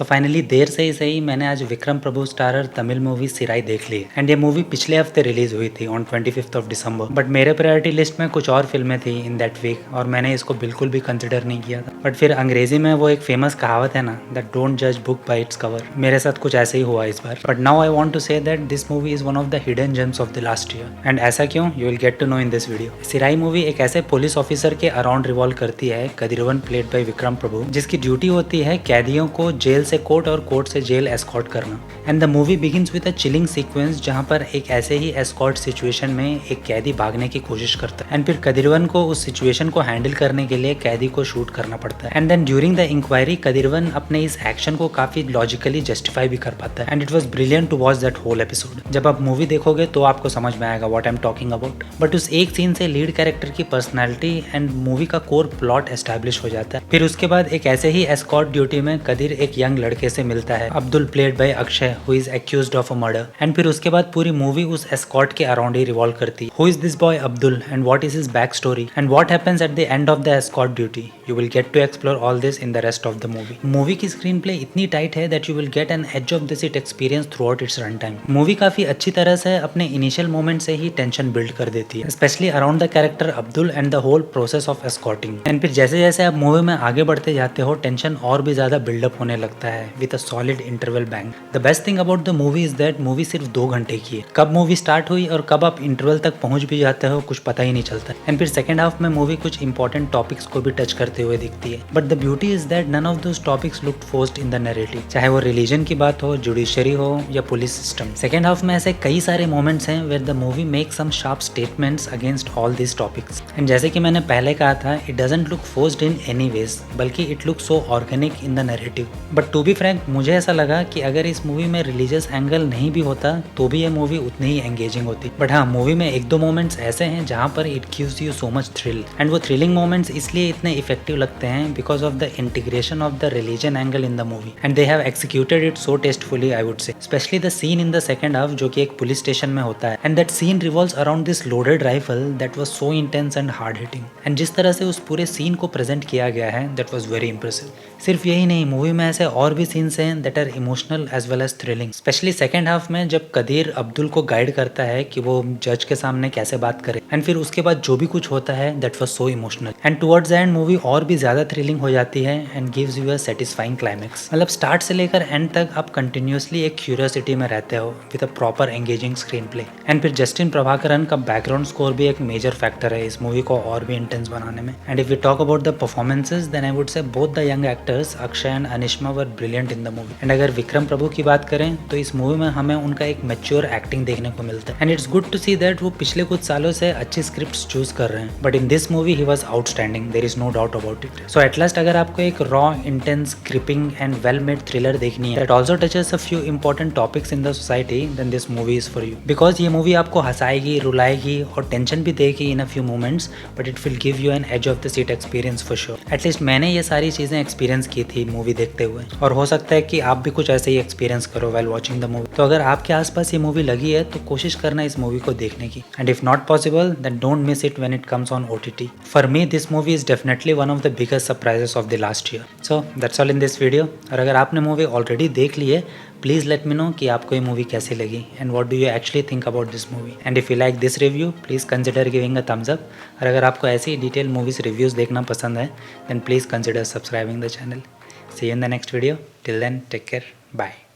So finally there से ही सही मैंने आज विक्रम प्रभु स्टारर तमिल मूवी सिराई देख ली एंड ये मूवी पिछले हफ्ते रिलीज हुई थी on 25th of December. But मेरे प्रायोरिटी लिस्ट में कुछ और फिल्में थी इन दैट वीक और मैंने इसको बिल्कुल भी कंसिडर नहीं किया था। बट फिर अंग्रेजी में वो एक फेमस कहावत है ना, दैट डोंट जज बुक बाय इट्स कवर। मेरे साथ कुछ ऐसे ही हुआ इस बार। But now I want to say that this movie is one of the hidden gems of the last year. And ऐसा क्यों, you will get to know in this video. Sirai movie एक ऐसे पुलिस ऑफिसर के around revolve करती है, Kadiravan played by Vikram Prabhu, जिसकी duty होती है कैदियों को जेल से कोर्ट और कोर्ट से जेल एस्कॉर्ट करना। And the movie begins with a chilling sequence जहां पर एक ऐसे ही एस्कॉर्ट सिचुएशन में एक कैदी भागने की कोशिश करता है एंड फिर कदिरवन को उस सिचुएशन को हैंडल करने के लिए कैदी को शूट करना पड़ता है। And then during the inquiry Kadiravan अपने इस एक्शन को काफी लॉजिकली जस्टिफाई भी कर पाता है and it was brilliant to watch that whole episode. जब आप मूवी देखोगे तो आपको समझ में आएगा what I am talking about. But उस एक सीन से लीड कैरेक्टर की पर्सनैलिटी एंड मूवी का कोर प्लॉट एस्टैब्लिश हो जाता है। फिर उसके बाद एक ऐसे ही एस्कॉर्ट ड्यूटी में कदिर एक यंग लड़के से मिलता है, Abdul played by Akshay, who is accused of a murder. And फिर उसके बाद पूरी मूवी उस एस्कॉर्ट के अराउंड ही रिवॉल्व करती है। Who is this boy Abdul and what is his back story and what happens at the end of the escort duty. You will get to explore all this in the rest of the movie. Movie की screen play इतनी tight है that you will get an edge of this it experience throughout its run time. Movie काफी अच्छी तरह से अपने initial moment से ही tension build कर देती है, specially around the character Abdul and the whole process of escorting. And फिर जैसे जैसे आप मूवी में आगे बढ़ते जाते हो टेंशन और भी ज्यादा बिल्डअप होने लगता है with a solid interval bang. The best thing about the movie is that movie सिर्फ 2 घंटे की है। कब मूवी स्टार्ट हुई और कब आप इंटरवल तक पहुंच भी जाते हो कुछ पता ही नहीं चलता। एंड फिर सेकंड हाफ में मूवी कुछ इंपॉर्टेंट टॉपिक्स को भी टच करते हुए दिखती है। But the beauty is that none of those topics looked forced in the narrative, चाहे वो रिलीजन की बात हो, जुडिशरी हो या पुलिस सिस्टम। सेकंड हाफ में ऐसे कई सारे मोमेंट्स हैं where the movie make some sharp statements against all this topics. And जैसे कि मैंने पहले कहा था, it doesn't look forced in any ways, बल्कि it look so organic in the narrative. But to be frank मुझे ऐसा लगा कि अगर इस मूवी में रिलीजियस एंगल नहीं भी होता तो भी ये मूवी उतनी ही एंगेजिंग होती। बट हाँ, मूवी में 1-2 मोमेंट्स ऐसे हैं जहाँ पर it gives you so much thrill. And वो थ्रिलिंग मोमेंट्स इसलिए इतने इफेक्टिव लगते हैं because of the integration of the religion angle in the movie and they have executed it so tastefully I would से। Specially the seen in the second half जो कि एक police station में होता है and that scene revolves around this loaded rifle that was so intense and hard hitting. And जिस तरह से उस पूरे सीन को प्रेजेंट किया गया है दैट वाज वेरी इंप्रेसिव। सिर्फ यही नहीं, मूवी में ऐसे और भी सीन्स हैं that are emotional as well as thrilling. Specially second half में जब कदीर अब्दुल को गाइड करता है कि वो जज के सामने कैसे बात करे एंड फिर उसके बाद जो भी कुछ होता है that was so emotional. And towards the end movie और भी ज्यादा थ्रिलिंग हो जाती है and gives you a satisfying climax. मतलब स्टार्ट से लेकर एंड तक आप कंटिन्यूअसली एक क्यूरियोसिटी में रहते हो with a proper engaging screen play. And फिर जस्टिन प्रभाकरन का बैकग्राउंड स्कोर भी एक मेजर फैक्टर है इस मूवी को और भी इंटेंस बनाने में। And if you talk about the performances then I would say both the young actors Akshay and Anishma were brilliant in the movie. And अगर विक्रम प्रभु की बात करें तो इस मूवी में हमें उनका एक मैच्योर एक्टिंग देखने को मिलता है and it's good to see that वो पिछले कुछ सालों से अच्छी स्क्रिप्ट्स चूज कर रहे हैं। But in this movie he was outstanding, there is no doubt about it. So at last अगर आपको एक raw, intense, gripping and well made thriller देखनी है that also touches a few important topics in the society then this movie is for you. Because ये मूवी आपको हंसाएगी, रुलाएगी और टेंशन भी देगी in a few moments, but it will give you an edge of the seat experience for sure. At least मैंने ये सारी चीजें एक्सपीरियंस की थी मूवी देखते हुए और हो सकता है कि आप भी कुछ ऐसे ही एक्सपीरियंस करो व्हाइल वाचिंग द मूवी। तो अगर आपके आसपास ये मूवी लगी है तो कोशिश करना इस मूवी को देखने की। And if not possible then don't miss it when it comes on OTT। For me this movie is definitely one of the biggest surprises of the last year. So that's all in this video. और अगर आपने movie already देख ली है please let me know कि आपको ये movie कैसी लगी and what do you actually think about this movie. And if you like this review please consider giving a thumbs up. और अगर आपको ऐसी डिटेल मूवीज़ रिव्यूज़ देखना पसंद है then please consider subscribing the channel. See you in the next video. Till then take care, bye.